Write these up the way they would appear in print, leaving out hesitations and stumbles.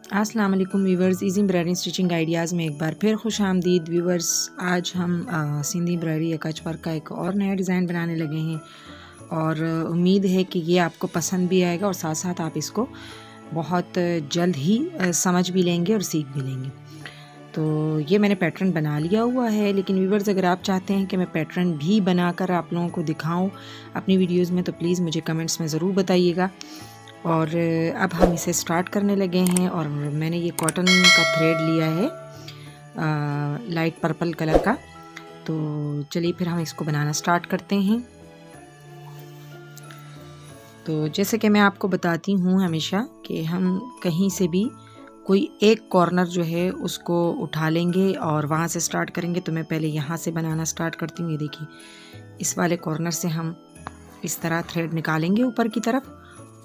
अस्सलाम वालेकुम viewers, easy embroidery stitching ideas में एक बार फिर खुश आमदीद व्यूवर्स। आज हम सिंधी एम्ब्रॉयडरी या कच वर्क का एक और नया डिज़ाइन बनाने लगे हैं और उम्मीद है कि ये आपको पसंद भी आएगा और साथ साथ आप इसको बहुत जल्द ही समझ भी लेंगे और सीख भी लेंगे। तो ये मैंने पैटर्न बना लिया हुआ है, लेकिन व्यूवर्स अगर आप चाहते हैं कि मैं पैटर्न भी बनाकर आप लोगों को दिखाऊं अपनी वीडियोज़ में, तो प्लीज़ मुझे कमेंट्स में ज़रूर बताइएगा। और अब हम इसे स्टार्ट करने लगे हैं और मैंने ये कॉटन का थ्रेड लिया है लाइट पर्पल कलर का। तो चलिए फिर हम इसको बनाना स्टार्ट करते हैं। तो जैसे कि मैं आपको बताती हूँ हमेशा कि हम कहीं से भी कोई एक कॉर्नर जो है उसको उठा लेंगे और वहाँ से स्टार्ट करेंगे। तो मैं पहले यहाँ से बनाना स्टार्ट करती हूँ। ये देखिए, इस वाले कॉर्नर से हम इस तरह थ्रेड निकालेंगे ऊपर की तरफ,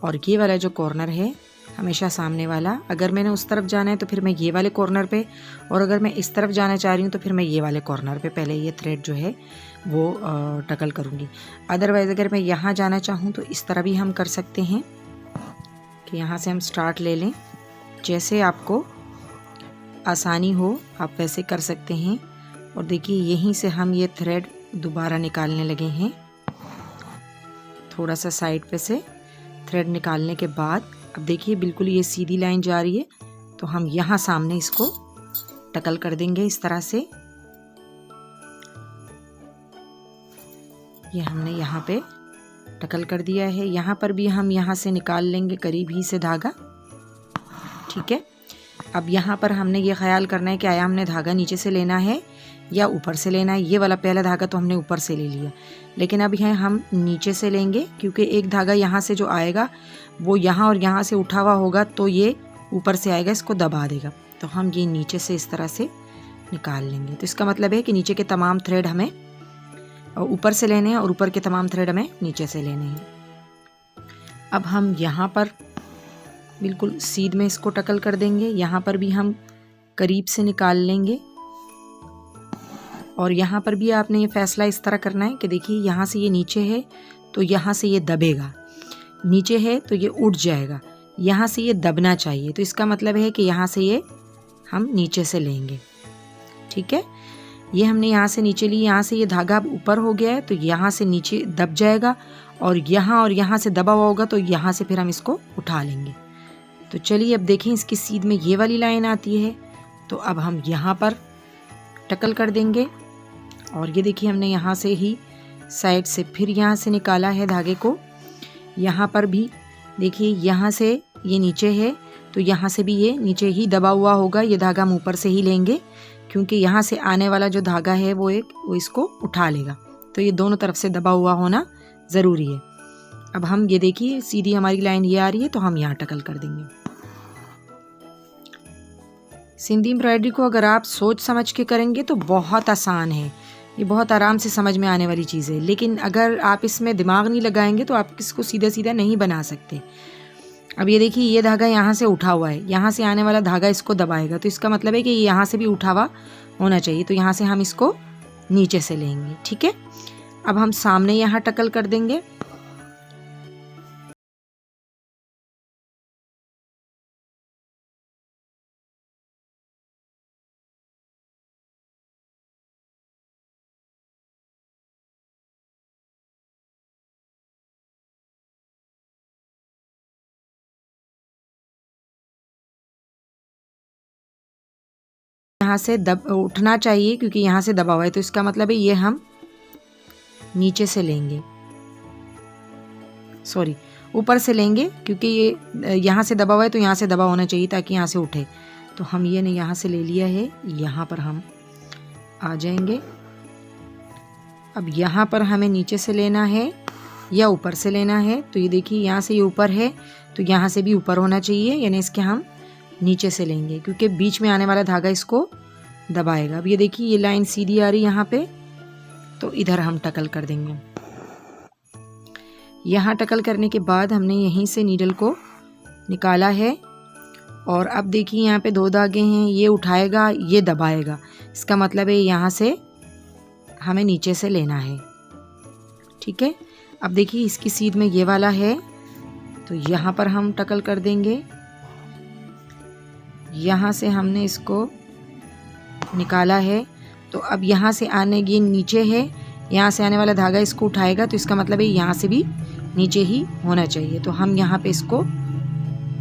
और ये वाला जो कॉर्नर है हमेशा सामने वाला, अगर मैंने उस तरफ जाना है तो फिर मैं ये वाले कॉर्नर पे, और अगर मैं इस तरफ जाना चाह रही हूँ तो फिर मैं ये वाले कॉर्नर पे पहले ये थ्रेड जो है वो टकल करूँगी। अदरवाइज़ अगर मैं यहाँ जाना चाहूँ तो इस तरह भी हम कर सकते हैं कि यहाँ से हम स्टार्ट ले लें। जैसे आपको आसानी हो आप वैसे कर सकते हैं। और देखिए, यहीं से हम ये थ्रेड दोबारा निकालने लगे हैं। थोड़ा सा साइड पे से थ्रेड निकालने के बाद अब देखिए बिल्कुल ये सीधी लाइन जा रही है, तो हम यहाँ सामने इसको टकल कर देंगे इस तरह से। ये हमने यहाँ पे टकल कर दिया है। यहाँ पर भी हम यहाँ से निकाल लेंगे करीब ही से धागा, ठीक है। अब यहाँ पर हमने ये ख्याल करना है कि आया हमने धागा नीचे से लेना है या ऊपर से लेना है। ये वाला पहला धागा तो हमने ऊपर से ले लिया, लेकिन अब यहाँ हम नीचे से लेंगे, क्योंकि एक धागा यहाँ से जो आएगा वो यहाँ और यहाँ से उठा हुआ होगा, तो ये ऊपर से आएगा, इसको दबा देगा। तो हम ये नीचे से इस तरह से निकाल लेंगे। तो इसका मतलब है कि नीचे के तमाम थ्रेड हमें ऊपर से लेने हैं और ऊपर के तमाम थ्रेड हमें नीचे से लेने हैं। अब हम यहाँ पर बिल्कुल सीध में इसको टकल कर देंगे। यहाँ पर भी हम करीब से निकाल लेंगे, और यहाँ पर भी आपने ये फैसला इस तरह करना है कि देखिए, यहाँ से ये नीचे है तो यहाँ से ये दबेगा, नीचे है तो ये उठ जाएगा, यहाँ से ये दबना चाहिए। तो इसका मतलब है कि यहाँ से ये हम नीचे से लेंगे, ठीक है। ये हमने यहाँ से नीचे ली, यहाँ से ये धागा अब ऊपर हो गया है तो यहाँ से नीचे दब जाएगा, और यहाँ से दबा हुआ होगा, तो यहाँ से फिर हम इसको उठा लेंगे। तो चलिए अब देखें, इसकी सीध में ये वाली लाइन आती है, तो अब हम यहाँ पर टकल कर देंगे। और ये देखिए, हमने यहाँ से ही साइड से फिर यहाँ से निकाला है धागे को। यहाँ पर भी देखिए, यहाँ से ये नीचे है तो यहाँ से भी ये नीचे ही दबा हुआ होगा। ये धागा हम ऊपर से ही लेंगे, क्योंकि यहाँ से आने वाला जो धागा है वो इसको उठा लेगा। तो ये दोनों तरफ से दबा हुआ होना ज़रूरी है। अब हम ये देखिए, सीधी हमारी लाइन ये आ रही है, तो हम यहाँ टकल कर देंगे। सिंधी एम्ब्रॉयडरी को अगर आप सोच समझ के करेंगे तो बहुत आसान है, ये बहुत आराम से समझ में आने वाली चीज़ है। लेकिन अगर आप इसमें दिमाग नहीं लगाएंगे तो आप इसको सीधा सीधा नहीं बना सकते। अब ये देखिए, ये धागा यहाँ से उठा हुआ है, यहाँ से आने वाला धागा इसको दबाएगा, तो इसका मतलब है कि ये यहाँ से भी उठा हुआ होना चाहिए। तो यहाँ से हम इसको नीचे से लेंगे, ठीक है। अब हम सामने यहाँ टकल कर देंगे। यहाँ से उठना चाहिए, क्योंकि यहाँ से दबा हुआ है, तो इसका मतलब है ये हम नीचे से लेंगे, सॉरी ऊपर से लेंगे, क्योंकि ये यहाँ से दबा हुआ है तो यहाँ से दबा होना चाहिए ताकि यहाँ से उठे। तो हम ये नहीं, यहाँ से ले लिया है, यहाँ पर हम आ जाएंगे। अब यहाँ पर हमें नीचे से लेना है या ऊपर से लेना है। तो ये देखिए, यहाँ से ये ऊपर है तो यहाँ से भी ऊपर होना चाहिए, यानी इसके हम नीचे से लेंगे, क्योंकि बीच में आने वाला धागा इसको दबाएगा। अब ये देखिए, ये लाइन सीधी आ रही है यहाँ पे, तो इधर हम टकल कर देंगे। यहाँ टकल करने के बाद हमने यहीं से नीडल को निकाला है, और अब देखिए यहाँ पे दो धागे हैं, ये उठाएगा, ये दबाएगा। इसका मतलब है यहाँ से हमें नीचे से लेना है, ठीक है। अब देखिए, इसकी सीध में ये वाला है, तो यहाँ पर हम टकल कर देंगे। यहाँ से हमने इसको निकाला है। तो अब यहाँ से आने ये नीचे है, यहाँ से आने वाला धागा इसको उठाएगा, तो इसका मतलब है यहाँ से भी नीचे ही होना चाहिए। तो हम यहाँ पे इसको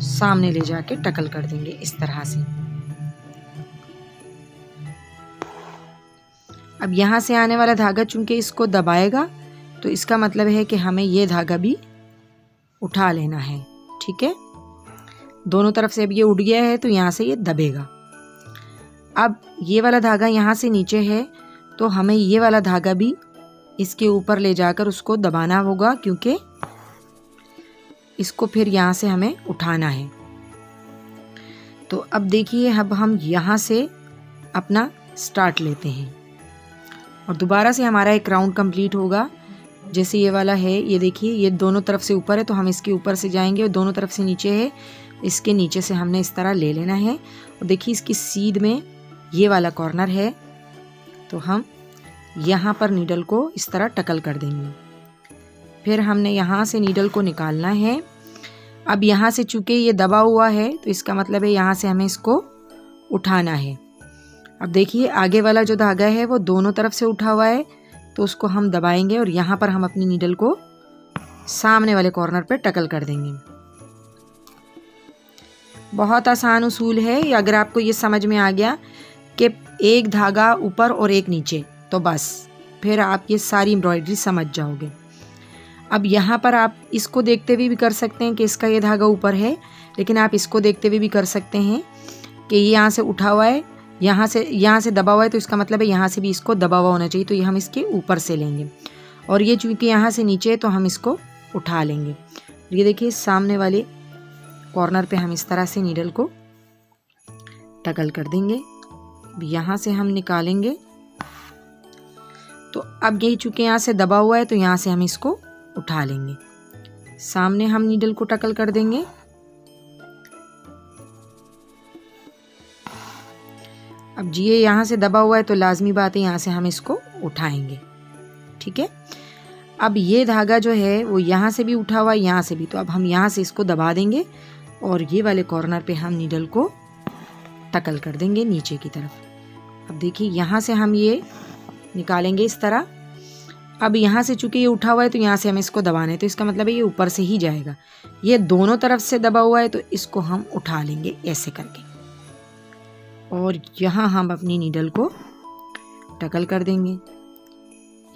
सामने ले जाके टकल कर देंगे इस तरह से। अब यहाँ से आने वाला धागा चूंकि इसको दबाएगा, तो इसका मतलब है कि हमें ये धागा भी उठा लेना है। ठीक है, दोनों तरफ से अब ये उठ गया है, तो यहाँ से ये दबेगा। अब ये वाला धागा यहाँ से नीचे है, तो हमें ये वाला धागा भी इसके ऊपर ले जाकर उसको दबाना होगा, क्योंकि इसको फिर यहाँ से हमें उठाना है। तो अब देखिए, अब हम यहाँ से अपना स्टार्ट लेते हैं और दोबारा से हमारा एक राउंड कंप्लीट होगा। जैसे ये वाला है, ये देखिए, ये दोनों तरफ से ऊपर है, तो हम इसके ऊपर से जाएंगे, और दोनों तरफ से नीचे है, इसके नीचे से हमने इस तरह ले लेना है। और देखिए, इसकी सीध में ये वाला कॉर्नर है, तो हम यहाँ पर नीडल को इस तरह टकल कर देंगे। फिर हमने यहाँ से नीडल को निकालना है। अब यहाँ से चूंकि ये दबा हुआ है, तो इसका मतलब है यहाँ से हमें इसको उठाना है। अब देखिए, आगे वाला जो धागा है वो दोनों तरफ से उठा हुआ है, तो उसको हम दबाएंगे और यहाँ पर हम अपनी नीडल को सामने वाले कॉर्नर पे टकल कर देंगे। बहुत आसान उसूल है। अगर आपको ये समझ में आ गया कि एक धागा ऊपर और एक नीचे, तो बस फिर आप ये सारी एम्ब्रॉयडरी समझ जाओगे। अब यहाँ पर आप इसको देखते हुए भी कर सकते हैं कि इसका ये धागा ऊपर है, लेकिन आप इसको देखते हुए भी कर सकते हैं कि ये यहाँ से उठा हुआ है, यहाँ से दबा हुआ है, तो इसका मतलब है यहाँ से भी इसको दबा हुआ होना चाहिए, तो ये हम इसके ऊपर से लेंगे। और ये चूँकि यहाँ से नीचे है, तो हम इसको उठा लेंगे। ये देखिए, सामने वाले कॉर्नर पे हम इस तरह से नीडल को टकल कर देंगे। यहाँ से हम निकालेंगे, तो अब यही चूँकि यहाँ से दबा हुआ है, तो यहाँ से हम इसको उठा लेंगे। सामने हम नीडल को टकल कर देंगे। अब जी, ये यहाँ से दबा हुआ है, तो लाजमी बात है यहाँ से हम इसको उठाएंगे। ठीक है, अब ये धागा जो है वो यहाँ से भी उठा हुआ है, यहाँ से भी, तो अब हम यहाँ से इसको दबा देंगे और ये वाले कॉर्नर पे हम नीडल को टकल कर देंगे नीचे की तरफ। अब देखिए, यहाँ से हम ये निकालेंगे इस तरह। अब यहाँ से चूंकि ये उठा हुआ है, तो यहाँ से हमें इसको दबाना है, तो इसका मतलब है ये ऊपर से ही जाएगा। ये दोनों तरफ से दबा हुआ है, तो इसको हम उठा लेंगे ऐसे करके, और यहाँ हम अपनी नीडल को टकल कर देंगे।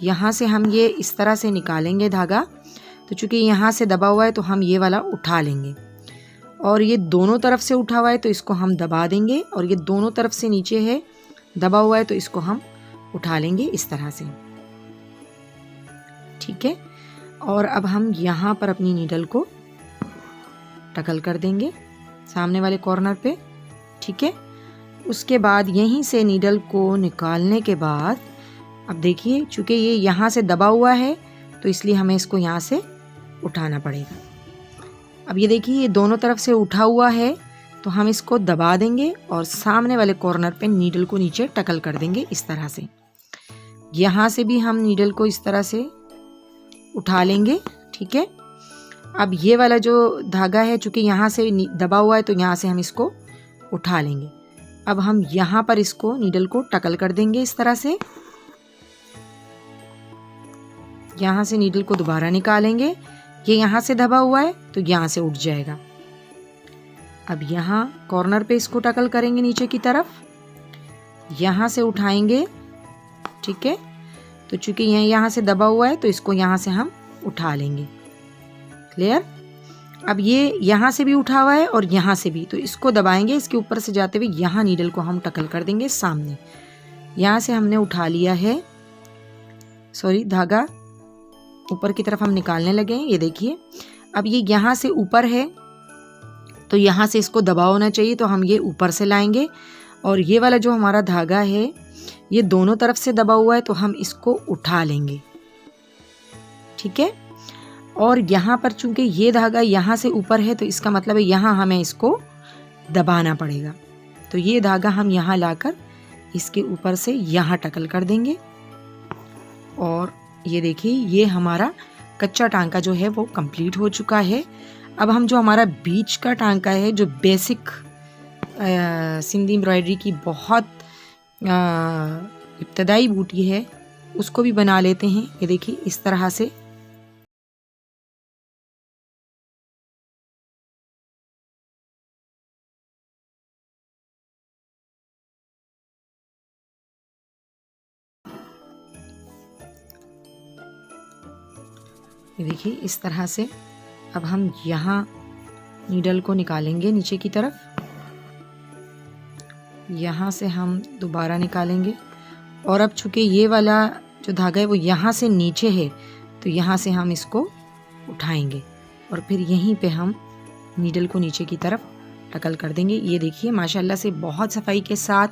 यहाँ से हम ये इस तरह से निकालेंगे धागा, तो चूंकि यहाँ से दबा हुआ है, तो हम ये वाला उठा लेंगे। और ये दोनों तरफ से उठा हुआ है, तो इसको हम दबा देंगे, और ये दोनों तरफ से नीचे है, दबा हुआ है, तो इसको हम उठा लेंगे इस तरह से। ठीक है, और अब हम यहाँ पर अपनी नीडल को टकल कर देंगे सामने वाले कॉर्नर पे। ठीक है, उसके बाद यहीं से नीडल को निकालने के बाद, अब देखिए, चूंकि ये यहाँ से दबा हुआ है, तो इसलिए हमें इसको यहाँ से उठाना पड़ेगा। अब ये देखिए, ये दोनों तरफ से उठा हुआ है, तो हम इसको दबा देंगे और सामने वाले कॉर्नर पे नीडल को नीचे टकल कर देंगे इस तरह से। यहाँ से भी हम नीडल को इस तरह से उठा लेंगे। ठीक है, अब ये वाला जो धागा है, चूंकि यहाँ से दबा हुआ है, तो यहाँ से हम इसको उठा लेंगे। अब हम यहाँ पर इसको नीडल को टकल कर देंगे इस तरह से। यहाँ से नीडल को दोबारा निकालेंगे, ये यहाँ से दबा हुआ है, तो यहाँ से उठ जाएगा। अब यहाँ कॉर्नर पे इसको टकल करेंगे नीचे की तरफ, यहाँ से उठाएंगे। ठीक है, तो चूंकि यहाँ से दबा हुआ है, तो इसको यहाँ से हम उठा लेंगे। क्लियर? अब ये यहाँ से भी उठा हुआ है और यहाँ से भी, तो इसको दबाएंगे, इसके ऊपर से जाते हुए यहाँ नीडल को हम टकल कर देंगे सामने। यहाँ से हमने उठा लिया है, सॉरी, धागा ऊपर की तरफ हम निकालने लगे हैं। ये देखिए, अब ये यहाँ से ऊपर है, तो यहाँ से इसको दबा होना चाहिए, तो हम ये ऊपर से लाएंगे। और ये वाला जो हमारा धागा है, ये दोनों तरफ से दबा हुआ है, तो हम इसको उठा लेंगे। ठीक है, और यहाँ पर चूंकि ये धागा यहाँ से ऊपर है, तो इसका मतलब है यहाँ हमें इसको दबाना पड़ेगा। तो ये धागा हम यहाँ लाकर इसके ऊपर से यहाँ टकल कर देंगे। और ये देखिए, ये हमारा कच्चा टांका जो है वो कंप्लीट हो चुका है। अब हम जो हमारा बीच का टांका है, जो बेसिक सिंधी एम्ब्रॉयडरी की बहुत इब्तदाई बूटी है, उसको भी बना लेते हैं। ये देखिए इस तरह से। ये देखिए इस तरह से। अब हम यहाँ नीडल को निकालेंगे नीचे की तरफ, यहाँ से हम दोबारा निकालेंगे। और अब चूँकि ये वाला जो धागा है वो यहाँ से नीचे है, तो यहाँ से हम इसको उठाएंगे और फिर यहीं पे हम नीडल को नीचे की तरफ टकल कर देंगे। ये देखिए माशाल्लाह से बहुत सफाई के साथ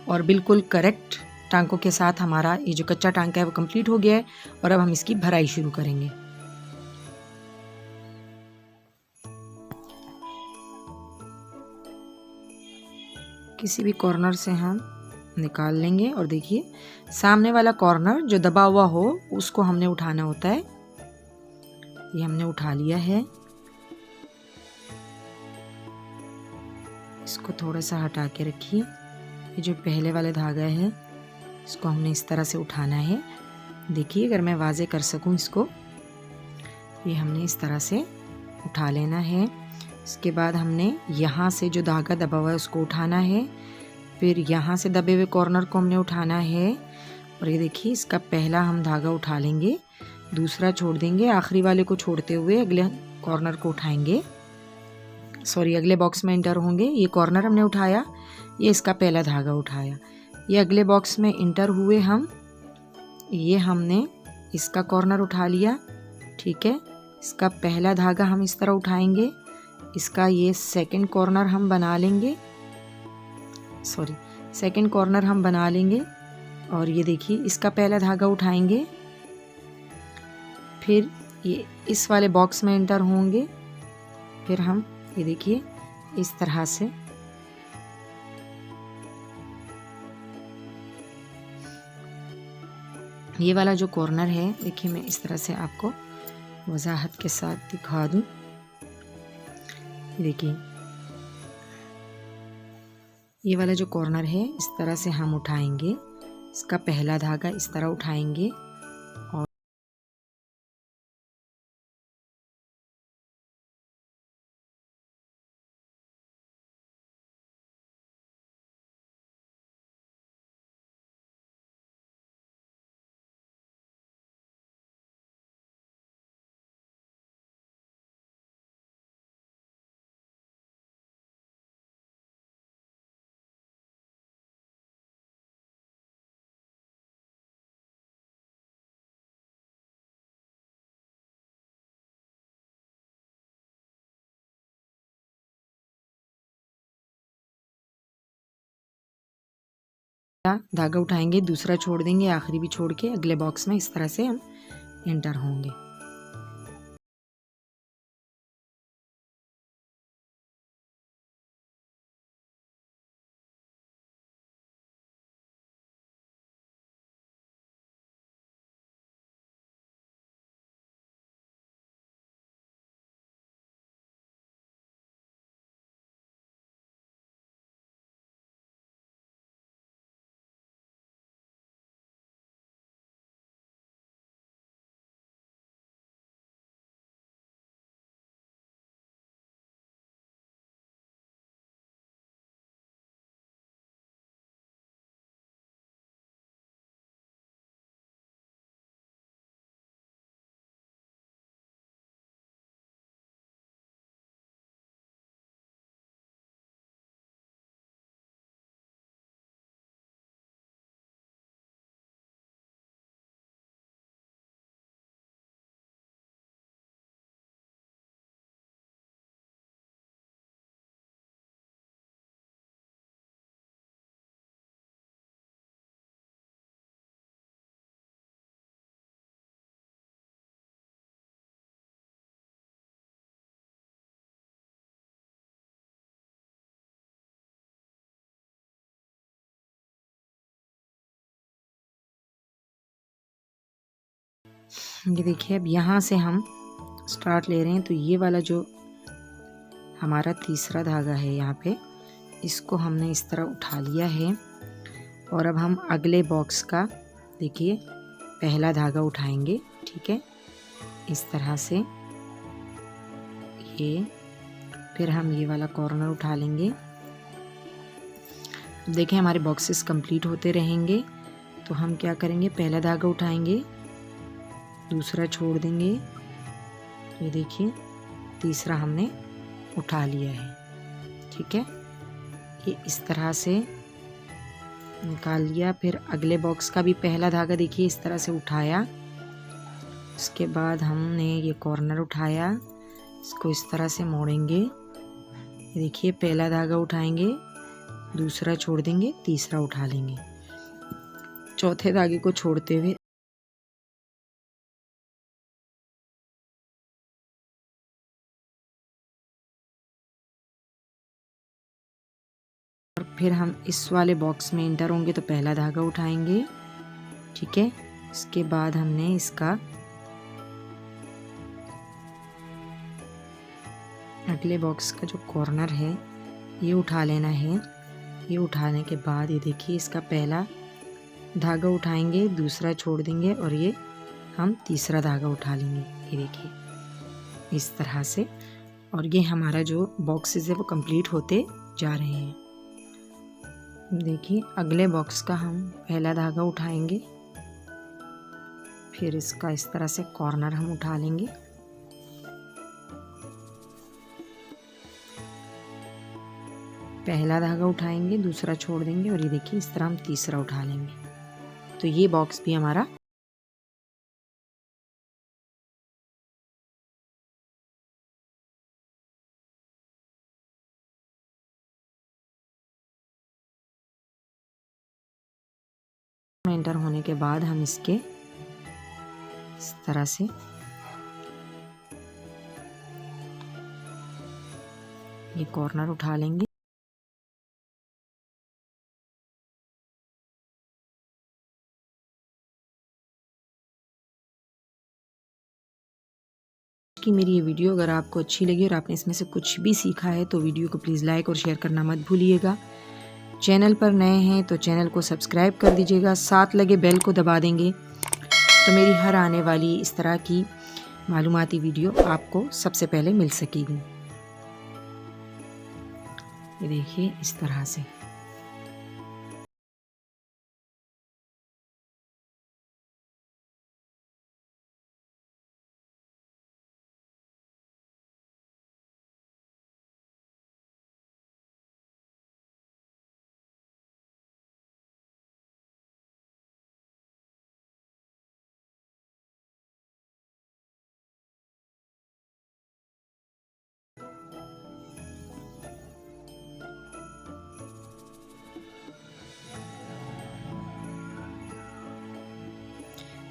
और बिल्कुल करेक्ट टांकों के साथ हमारा ये जो कच्चा टांका है वो कंप्लीट हो गया है। और अब हम इसकी भराई शुरू करेंगे। किसी भी कॉर्नर से हम निकाल लेंगे और देखिए सामने वाला कॉर्नर जो दबा हुआ हो उसको हमने उठाना होता है। ये हमने उठा लिया है। इसको थोड़ा सा हटा के रखिए। ये जो पहले वाला धागा है इसको हमने इस तरह से उठाना है। देखिए अगर मैं वाज़े कर सकूं इसको, ये हमने इस तरह से उठा लेना है। इसके बाद हमने यहाँ से जो धागा दबा हुआ है उसको उठाना है, फिर यहाँ से दबे हुए कॉर्नर को हमने उठाना है। और ये देखिए इसका पहला हम धागा उठा लेंगे, दूसरा छोड़ देंगे, आखिरी वाले को छोड़ते हुए अगले कॉर्नर को उठाएंगे, सॉरी अगले बॉक्स में इंटर होंगे। ये कॉर्नर हमने उठाया, ये इसका पहला धागा उठाया, ये अगले बॉक्स में इंटर हुए हम, ये हमने इसका कॉर्नर उठा लिया। ठीक है, इसका पहला धागा हम इस तरह उठाएंगे, इसका ये सेकंड कॉर्नर हम बना लेंगे, सॉरी सेकंड कॉर्नर हम बना लेंगे। और ये देखिए इसका पहला धागा उठाएंगे, फिर ये इस वाले बॉक्स में एंटर होंगे, फिर हम ये देखिए इस तरह से ये वाला जो कॉर्नर है, देखिए मैं इस तरह से आपको वजाहत के साथ दिखा दूं। देखिए ये वाला जो कॉर्नर है इस तरह से हम उठाएंगे, इसका पहला धागा इस तरह उठाएंगे और धागा उठाएंगे, दूसरा छोड़ देंगे, आखिरी भी छोड़ के अगले बॉक्स में इस तरह से हम एंटर होंगे। ये देखिए अब यहाँ से हम स्टार्ट ले रहे हैं, तो ये वाला जो हमारा तीसरा धागा है यहाँ पे इसको हमने इस तरह उठा लिया है और अब हम अगले बॉक्स का देखिए पहला धागा उठाएंगे। ठीक है, इस तरह से ये, फिर हम ये वाला कॉर्नर उठा लेंगे। अब देखें हमारे बॉक्सेस कंप्लीट होते रहेंगे, तो हम क्या करेंगे, पहला धागा उठाएंगे, दूसरा छोड़ देंगे, ये देखिए तीसरा हमने उठा लिया है। ठीक है, ये इस तरह से निकाल लिया। फिर अगले बॉक्स का भी पहला धागा देखिए इस तरह से उठाया, उसके बाद हमने ये कॉर्नर उठाया, इसको इस तरह से मोड़ेंगे, ये देखिए पहला धागा उठाएंगे, दूसरा छोड़ देंगे, तीसरा उठा लेंगे, चौथे धागे को छोड़ते हुए और फिर हम इस वाले बॉक्स में एंटर होंगे तो पहला धागा उठाएंगे। ठीक है, इसके बाद हमने इसका अगले बॉक्स का जो कॉर्नर है ये उठा लेना है। ये उठाने के बाद ये देखिए इसका पहला धागा उठाएंगे, दूसरा छोड़ देंगे और ये हम तीसरा धागा उठा लेंगे, ये देखिए इस तरह से। और ये हमारा जो बॉक्सेस है वो कंप्लीट होते जा रहे हैं। देखिए अगले बॉक्स का हम पहला धागा उठाएंगे, फिर इसका इस तरह से कॉर्नर हम उठा लेंगे, पहला धागा उठाएंगे, दूसरा छोड़ देंगे और ये देखिए इस तरह हम तीसरा उठा लेंगे। तो ये बॉक्स भी हमारा एंटर होने के बाद हम इसके इस तरह से ये कॉर्नर उठा लेंगे। कि मेरी ये वीडियो अगर आपको अच्छी लगी और आपने इसमें से कुछ भी सीखा है तो वीडियो को प्लीज़ लाइक और शेयर करना मत भूलिएगा। चैनल पर नए हैं तो चैनल को सब्सक्राइब कर दीजिएगा, साथ लगे बेल को दबा देंगे तो मेरी हर आने वाली इस तरह की मालूमाती वीडियो आपको सबसे पहले मिल सकेगी। ये देखिए इस तरह से।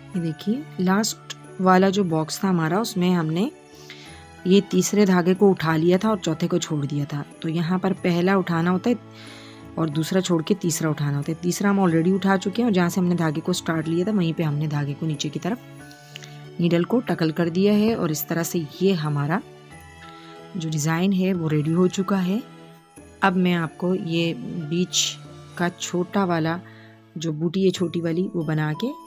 ये देखिए लास्ट वाला जो बॉक्स था हमारा उसमें हमने ये तीसरे धागे को उठा लिया था और चौथे को छोड़ दिया था। तो यहाँ पर पहला उठाना होता है और दूसरा छोड़ के तीसरा उठाना होता है। तीसरा हम ऑलरेडी उठा चुके हैं और जहाँ से हमने धागे को स्टार्ट लिया था वहीं पे हमने धागे को नीचे की तरफ नीडल को टकल कर दिया है और इस तरह से ये हमारा जो डिज़ाइन है वो रेडी हो चुका है। अब मैं आपको ये बीच का छोटा वाला जो बूटी है छोटी वाली वो बना के